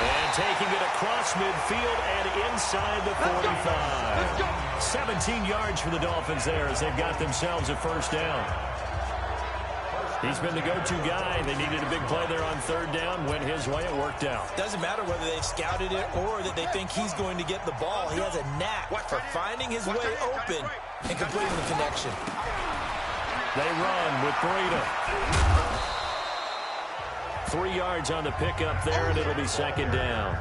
And taking it across midfield and inside the 45. 17 yards for the Dolphins there as they've got themselves a first down. He's been the go-to guy. They needed a big play there on 3rd down. Went his way. It worked out. Doesn't matter whether they've scouted it or that they think he's going to get the ball. He has a knack for finding his way open and completing the connection. They run with Breida. 3 yards on the pickup there, and it'll be 2nd down.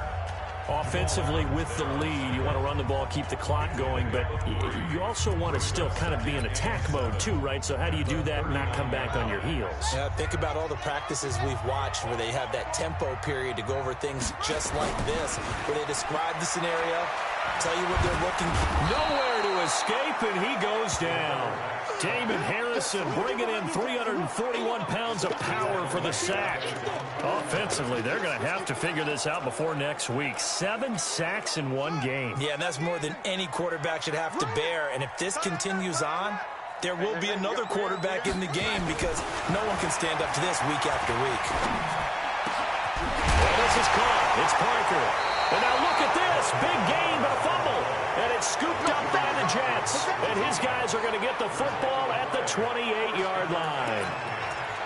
Offensively with the lead, you want to run the ball, keep the clock going, but you also want to still kind of be in attack mode too, right? So how do you do that and not come back on your heels? Yeah, think about all the practices we've watched where they have that tempo period to go over things just like this, where they describe the scenario, tell you what they're looking for. Nowhere to escape, and he goes down. Damon Harrison bringing in 341 pounds of power for the sack. Offensively, they're going to have to figure this out before next week. 7 sacks in 1 game. Yeah, and that's more than any quarterback should have to bear. And if this continues on, there will be another quarterback in the game because no one can stand up to this week after week. Well, this is caught. It's Parker. And now look at this. Big gain, but a fumble. And it's scooped up by the Jets. And his guys are going to get the football at the 28-yard line.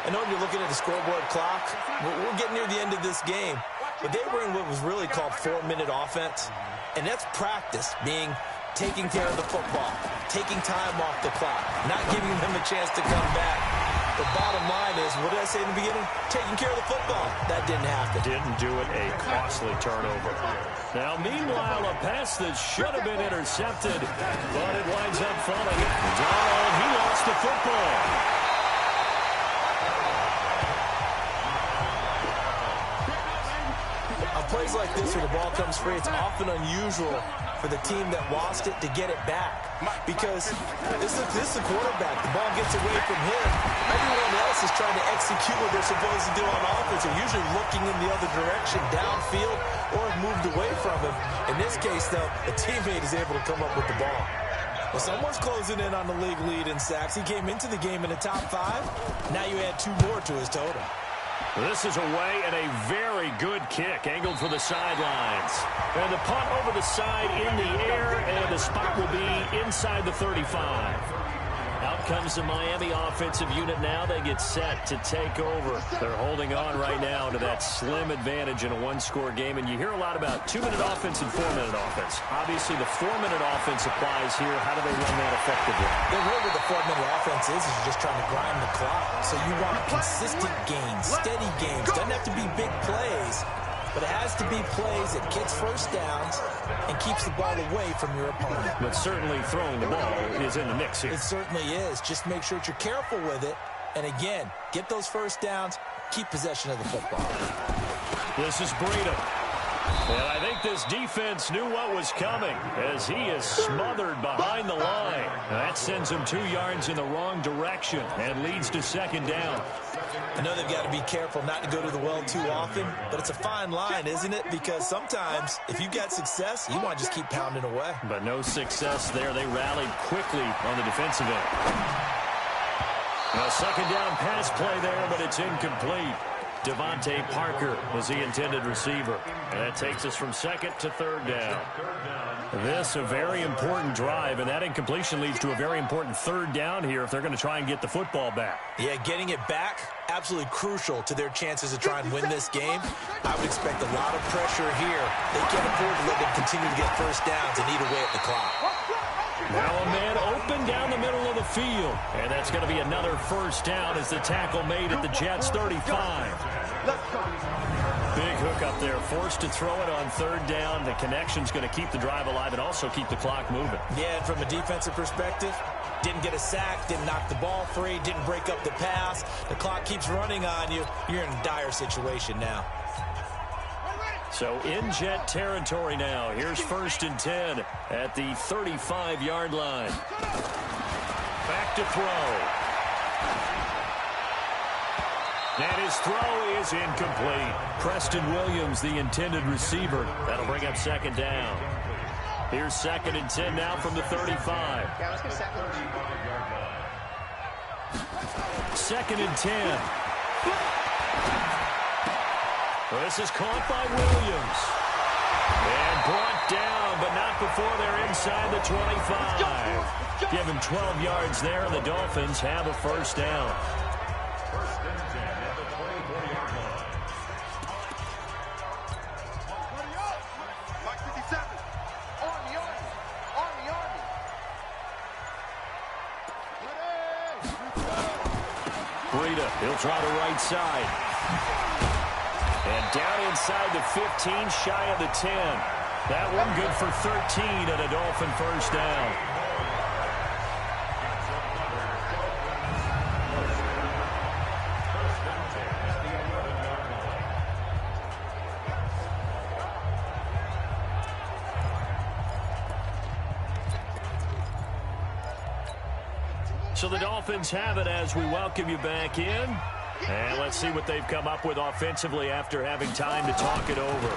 I know you're looking at the scoreboard clock. We're getting near the end of this game. But they were in what was really called 4-minute offense. And that's practice, being taking care of the football, taking time off the clock, not giving them a chance to come back. The bottom line is, what did I say in the beginning? Taking care of the football. That didn't happen. Didn't do it. A costly turnover. Now, meanwhile, a pass that should have been intercepted, but it winds up falling. Donald, he lost the football. On plays like this where the ball comes free, it's often unusual for the team that lost it to get it back. Because this is the quarterback. The ball gets away from him. Everyone else is trying to execute what they're supposed to do on offense. They're usually looking in the other direction, downfield, or have moved away from him. In this case, though, a teammate is able to come up with the ball. Well, someone's closing in on the league lead in sacks. He came into the game in the top 5. Now you add 2 more to his total. This is away and a very good kick, angled for the sidelines. And the punt over the side in the air, and the spot will be inside the 35. Out comes the Miami offensive unit now. They get set to take over. They're holding on right now to that slim advantage in a one-score game. And you hear a lot about 2-minute offense and 4-minute offense. Obviously, the 4-minute offense applies here. How do they run that effectively? The role of the 4-minute offense is you're just trying to grind the clock. So you want consistent gains, steady gains. Doesn't have to be big plays, but it has to be plays that gets first downs and keeps the ball away from your opponent. But certainly throwing the ball is in the mix here. It certainly is. Just make sure that you're careful with it. And again, get those first downs, keep possession of the football. This is Breida. And I think this defense knew what was coming as he is smothered behind the line. That sends him 2 yards in the wrong direction and leads to second down. I know they've got to be careful not to go to the well too often, but it's a fine line, isn't it? Because sometimes, if you've got success, you want to just keep pounding away. But no success there. They rallied quickly on the defensive end. A second down pass play there, but it's incomplete. Devontae Parker was the intended receiver. And that takes us from second to third down. This a very important drive, and that incompletion leads to a very important third down here if they're going to try and get the football back. Yeah, getting it back, absolutely crucial to their chances to try and win this game. I would expect a lot of pressure here. They can't afford to let them continue to get first downs and eat away at the clock. Now a man open down the middle of the field. And that's going to be another first down as the tackle made at the Jets' 35. Big hook up there, forced to throw it on third down. The connection's going to keep the drive alive and also keep the clock moving. Yeah, and from a defensive perspective, didn't get a sack, didn't knock the ball free, didn't break up the pass. The clock keeps running on you. You're in a dire situation now. So in Jet territory now. Here's 1st and 10 at the 35-yard line. Back to throw. And his throw is incomplete. Preston Williams, the intended receiver. That'll bring up second down. Here's 2nd and 10 now from the 35. 2nd and 10. This is caught by Williams. And brought down, but not before they're inside the 25. Give him 12 yards there, and the Dolphins have a first down. Breida, he'll try the right side. And down inside the 15, shy of the 10. That one good for 13 and a Dolphin first down. So the Dolphins have it as we welcome you back in. And let's see what they've come up with offensively after having time to talk it over.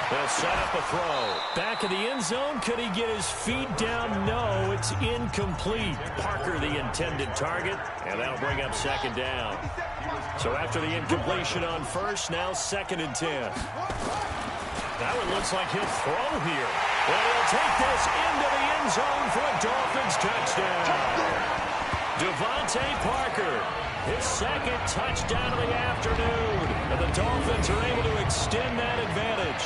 They'll set up a throw. Back of the end zone. Could he get his feet down? No, it's incomplete. Parker, the intended target. And that'll bring up second down. So after the incompletion on first, now 2nd and 10. That one looks like he'll throw here. And he'll take this into the end zone for a Dolphins touchdown. Devontae Parker. His 2nd touchdown of the afternoon. And the Dolphins are able to extend that advantage.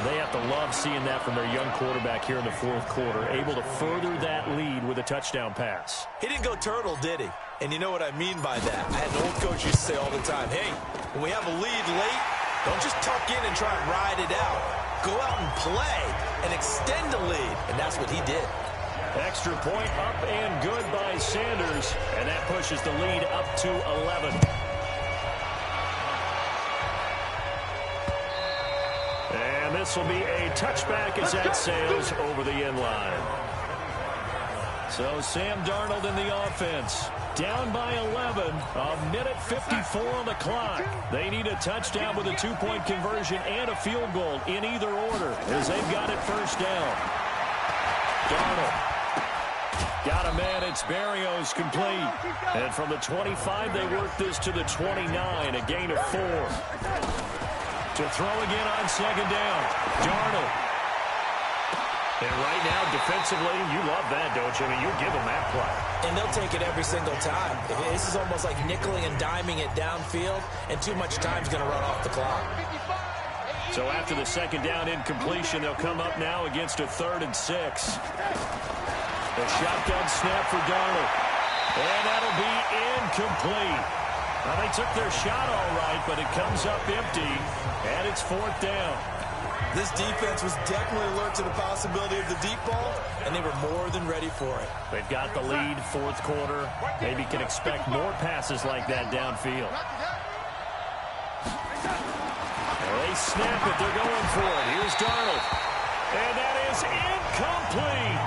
They have to love seeing that from their young quarterback here in the fourth quarter, able to further that lead with a touchdown pass. He didn't go turtle, did he? And you know what I mean by that. I had an old coach used to say all the time, hey, when we have a lead late, don't just tuck in and try and ride it out. Go out and play and extend the lead. And that's what he did. Extra point up and good by Sanders. And that pushes the lead up to 11. And this will be a touchback as that sails over the end line. So Sam Darnold in the offense. Down by 11, a minute 54 on the clock. They need a touchdown with a two-point conversion and a field goal in either order as they've got it first down. Darnold. Got a man, it's Berrios complete. And from the 25, they work this to the 29, a gain of 4. To throw again on second down. Darnold. And right now, defensively, you love that, don't you? I mean, you give them that play. And they'll take it every single time. This is almost like nickeling and diming it downfield, and too much time's going to run off the clock. So after the second down incompletion, they'll come up now against a 3rd and 6. A shotgun snap for Darnold. And that'll be incomplete. Well, they took their shot all right, but it comes up empty, and it's 4th down. This defense was definitely alert to the possibility of the deep ball, and they were more than ready for it. They've got the lead, fourth quarter. Maybe can expect more passes like that downfield. They snap it. They're going for it. Here's Darnold. And that is incomplete.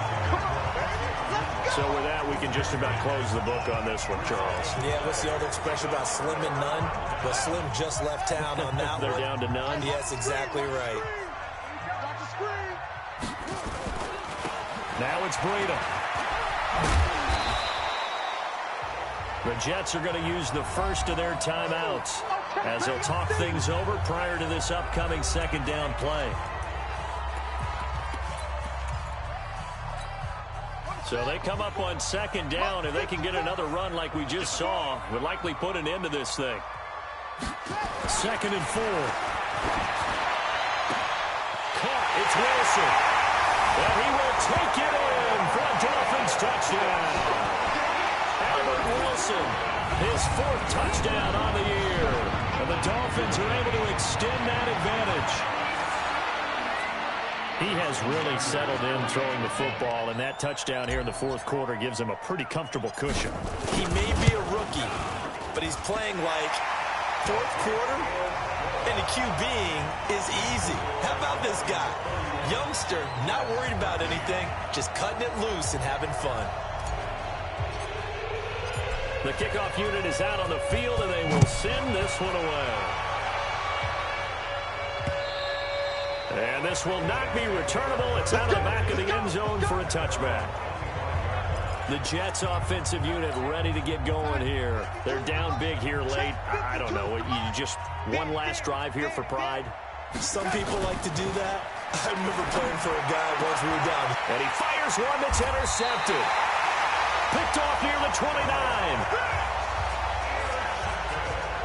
So with that, we can just about close the book on this one, Charles. Yeah, what's the old expression about slim and none? Well, Slim just left town on that They're one. down to none? Yes, exactly right. Now it's Breida. The Jets are going to use the first of their timeouts as they'll talk things over prior to this upcoming second down play. So they come up on second down, and they can get another run like we just saw. Would likely put an end to this thing. 2nd and 4. Caught. It's Wilson. And he will take it in for a Dolphins touchdown. Albert Wilson, his 4th touchdown on the year. And the Dolphins are able to extend that advantage. He has really settled in throwing the football, and that touchdown here in the fourth quarter gives him a pretty comfortable cushion. He may be a rookie, but he's playing like fourth quarter, and the QBing is easy. How about this guy? Youngster, not worried about anything, just cutting it loose and having fun. The kickoff unit is out on the field, and they will send this one away. And this will not be returnable. It's out of the back of the end zone for a touchback. The Jets offensive unit ready to get going here. They're down big here late. I don't know. You just one last drive here for pride. Some people like to do that. I remember playing for a guy once we were down. And he fires one that's intercepted. Picked off near the 29.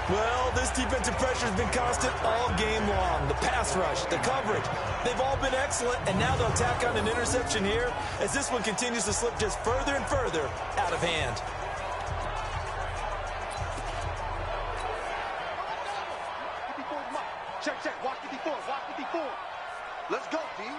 Well, this defensive pressure has been constant all game long. The pass rush, the coverage, they've all been excellent, and now they'll tack on an interception here as this one continues to slip just further and further out of hand. Check, walk 54, walk 54. Let's go, team.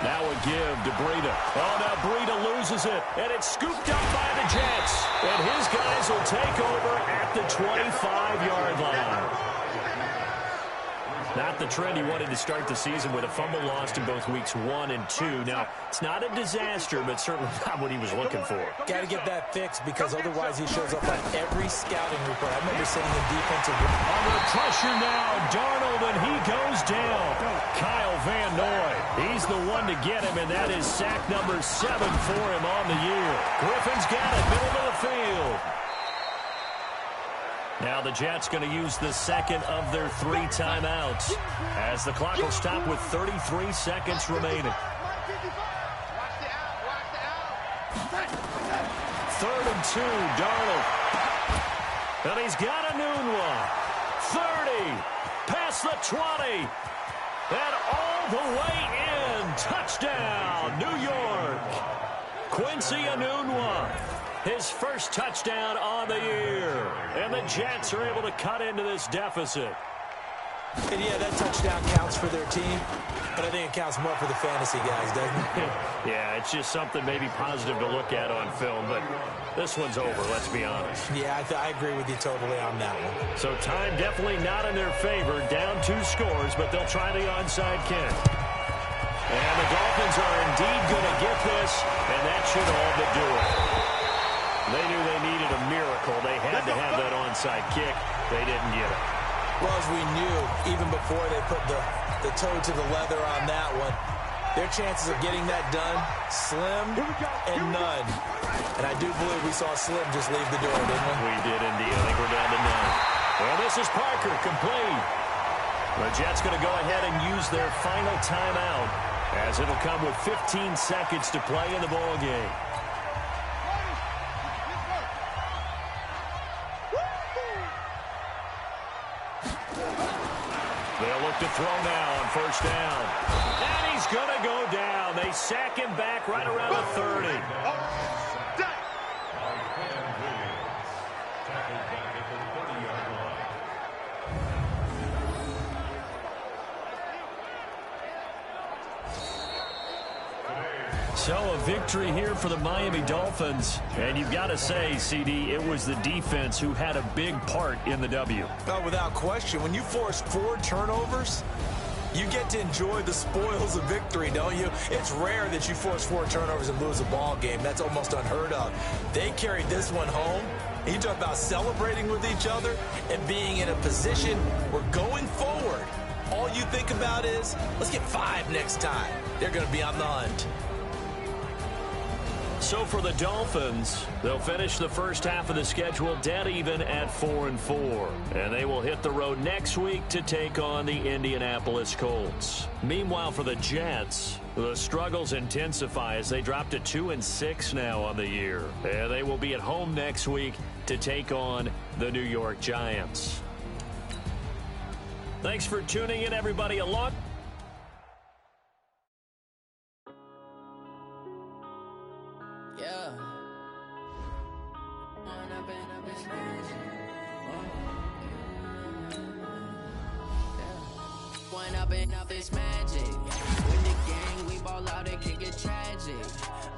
Now a give to Breida. Oh, now Breida loses it, and it's scooped up by the Jets. And his guys will take over at the 25-yard line. Not the trend he wanted to start the season with a fumble lost in both weeks 1 and 2. Now, it's not a disaster, but certainly not what he was looking for. Got to get that fixed because otherwise he shows up on every scouting report. I remember sitting in defensive. Under pressure now, Darnold, and he goes down. Kyle Van Noy, he's the one to get him, and that is sack number 7 for him on the year. Griffin's got it, middle of the field. Now the Jets going to use the second of their 3 timeouts as the clock will stop with 33 seconds remaining. 3rd and 2, Darnold. And he's got a noon one. 30, past the 20. And all the way in. Touchdown, New York. Quincy Enunwa, his first touchdown on the year. And the Jets are able to cut into this deficit. And yeah, that touchdown counts for their team, but I think it counts more for the fantasy guys, doesn't it? Yeah, it's just something maybe positive to look at on film, but this one's over, let's be honest. Yeah, I agree with you totally on that one. So time definitely not in their favor. Down 2 scores, but they'll try the onside kick. And the Dolphins are indeed going to get this, and that should all but do it. They knew they needed a miracle. They had to have that onside kick. They didn't get it. Well, as we knew, even before they put the toe to the leather on that one, their chances of getting that done, slim and none. And I do believe we saw Slim just leave the door, didn't we? We did indeed. I think we're down to none. Well, this is Parker, complete. The Jets going to go ahead and use their final timeout, as it'll come with 15 seconds to play in the ball game. They'll look to throw now on first down. And he's going to go down. They sack him back right around the 30. So a victory here for the Miami Dolphins. And you've got to say, CD, it was the defense who had a big part in the W. Oh, without question. When you force 4 turnovers, you get to enjoy the spoils of victory, don't you? It's rare that you force 4 turnovers and lose a ball game. That's almost unheard of. They carried this one home. You talk about celebrating with each other and being in a position where going forward, all you think about is, let's get 5 next time. They're going to be on the hunt. So for the Dolphins, they'll finish the first half of the schedule dead even at 4-4. And they will hit the road next week to take on the Indianapolis Colts. Meanwhile, for the Jets, the struggles intensify as they drop to 2-6 now on the year. And they will be at home next week to take on the New York Giants. Thanks for tuning in, everybody. Along. Up this magic. With the gang, we ball out, it can get tragic.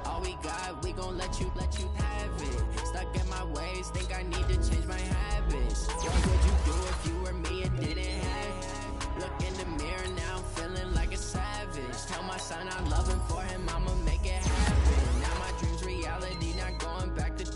All we got, we gon' let you have it. Stuck in my ways, think I need to change my habits. What would you do if you were me and didn't have it? Look in the mirror now, I'm feeling like a savage. Tell my son I'm loving for him, I'ma make it happen. Now my dream's reality, not going back to.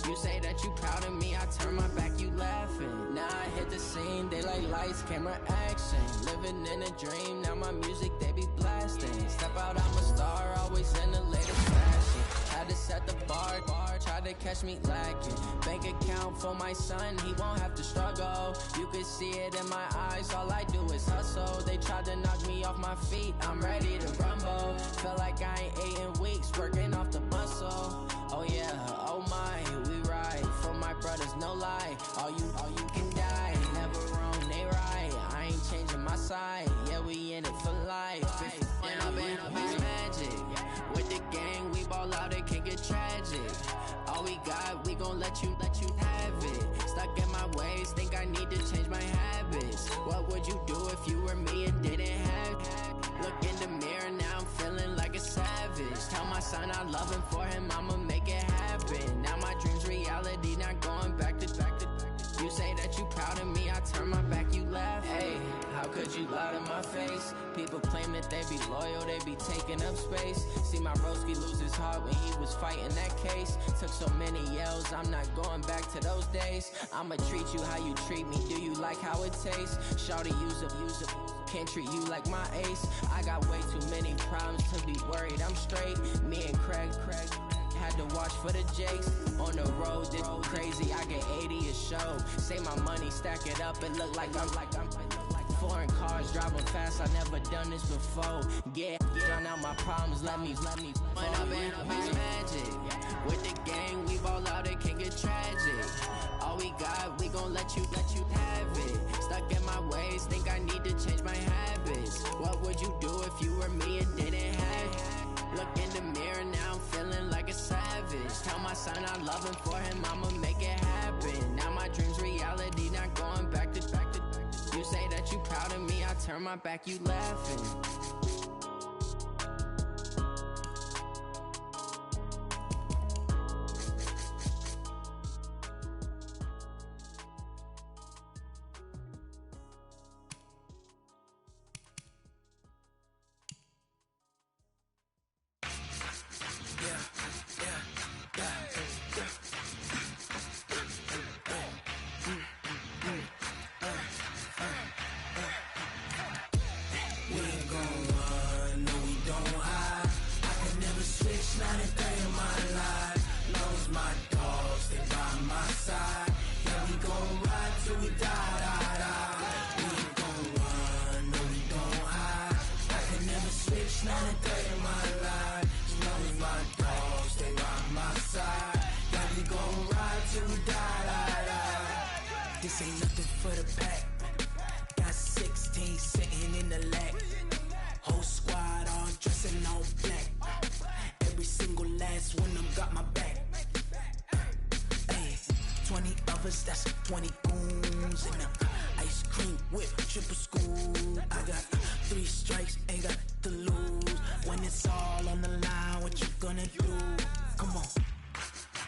You say that you proud of me, I turn my back, you laughing. Now I hit the scene, they like lights, camera, action. Living in a dream, now my music, they be blasting. Step out, I'm a star, always in the latest fashion. Had to set the bar, try to catch me lacking. Bank account for my son, he won't have to struggle. You can see it in my eyes, all I do is hustle. They tried to knock me off my feet, I'm ready to rumble. Feel like I ain't ate in weeks, working off the muscle. Oh yeah, oh my, we ride for my brothers, no lie. All you can die, never wrong, they right. I ain't changing my side, yeah, we in it for life. When I've been up is magic. With the gang, we ball out, it can get tragic. All we got, we gon' let you have it. Stuck in my ways, think I need to change my habits. What would you do if you were me and didn't have it? Look in the mirror, now I'm feeling like a savage. Tell my son I love him, for him I'ma make it happen. Now my dream's reality, not going back to. You say that you proud of me, I turn my back, you laugh. Hey, how could you lie to my face? People claim that they be loyal, they be taking up space. See my broski lose his heart when he was fighting that case. Took so many yells, I'm not going back to those days. I'ma treat you how you treat me, do you like how it tastes? Shawty, use up, can't treat you like my ace. I got way too many problems to be worried, I'm straight. Me and Craig had to watch for the Jakes. On the road, this crazy, I get 80 a show. Say my money, stack it up, it look like I'm foreign cars, driving fast, I never done this before. Get drown out my problems, let me When I've been up is magic. With the gang, we ball out, it can get tragic. All we got, we gon' let you have it. Stuck in my ways, think I need to change my habits. do if you were me and didn't have it? Look in the mirror, now I'm feeling like a savage. Tell my son I love him, for him I'ma make it happen. Now my dream's reality, not going back to. You say that you proud of me, I turn my back, you laughing. This ain't nothing for the pack. Got 16 sitting in the lag. Whole squad all dressing all black. Every single last one of them got my back. Hey, 20 of us, that's 20 goons. And ice cream whip, triple scoop. I got 3 strikes, ain't got to lose. When it's all on the line, what you gonna do? Come on,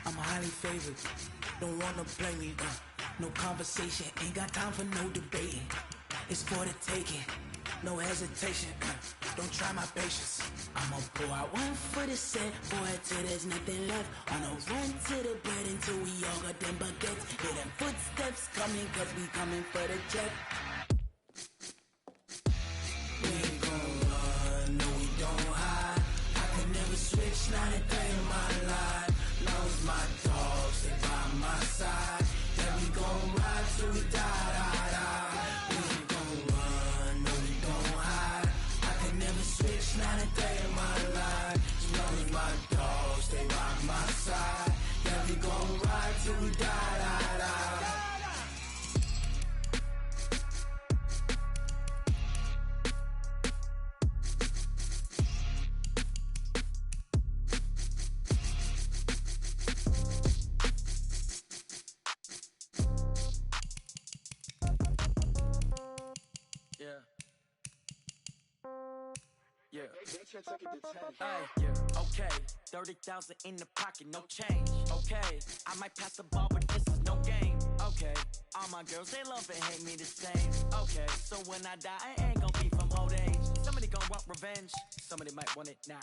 I'm highly favored. Don't wanna play me, no conversation, ain't got time for no debating. It's for the taking, no hesitation. Don't try my patience. I'ma pour out one for the set, boy, till there's nothing left. On a run to the bread until we all got them baguettes. Hear them footsteps coming, cause we coming for the jet. We ain't gon' run, no we don't hide. I can never switch, not a day in my life. Long as my dogs, they by my side. Yeah, we gon' ride till we die. We ain't gon' run, no we don't hide. I can never switch, not a day in my life. As long as my dogs, they by my side. Yeah, we gon' ride till we die. Okay, 30,000 in the pocket, no change. Okay, I might pass the ball, but this is no game. Okay, all my girls, they love and hate me the same. Okay, so when I die, I ain't gon' be from old age. Somebody gon' want revenge, somebody might want it now.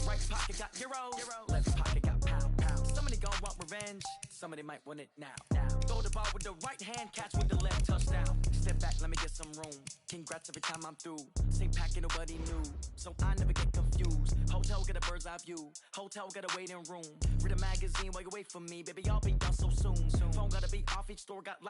Right pocket got euro, left pocket got pound. Somebody gon' want revenge, somebody might want it now. Throw the ball with the right hand, catch with the left, touchdown. Step back, let me get some room. Congrats every time I'm through. Same packet, nobody knew, so I never get confused. Hotel get a bird's eye view. Hotel got a waiting room. Read a magazine while you wait for me, baby. I'll be done so soon. Phone gotta be off. Each store got